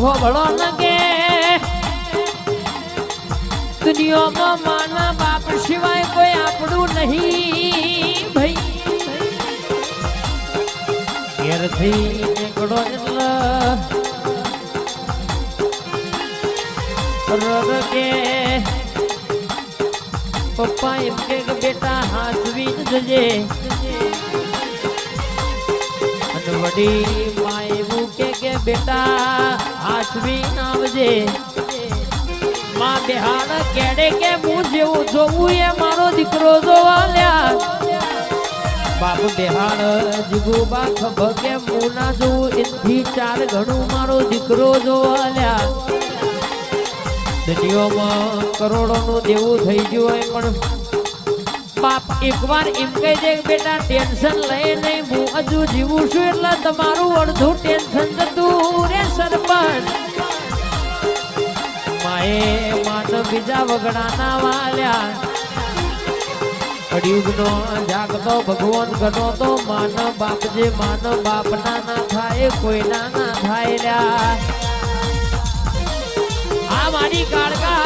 હોભળો ન કે દુનિયામાં માના બાપ સિવાય કોઈ આપણું નહીં ભાઈ. ઘેરથી નીકળો એટલે કે પપ્પા એમ કે બેટા હાથવી જજે અને વડી માં એવું કે બેટા હાથવી આવજે. માં બેહાડ કેડે કે હું જેવું જોવું એ મારો દીકરો જોવા લ્યા. બાપ બેહાડ જીગુબા ખબર કે હું ના જોઉં એથી 4 ગણું મારો દીકરો જોવા લ્યા. દુનિયામાં કરોડોનું દેવું થઈ ગયું હોય પણ બાપ એકવાર એમ કહી દે બેટા ટેન્શન લઈ નહીં હું હજુ જીવું છું એટલે તમારું અડધું ટેન્શન જતું રે સરપંચ. માએ માન બીજા વગડાના વાલ્યા કળિયુગનો જાગતો ભગવાન ગનો તો માન બાપ જે માન બાપના ના થાય કોઈના ના થાય લ્યા. આ મારી કાળકા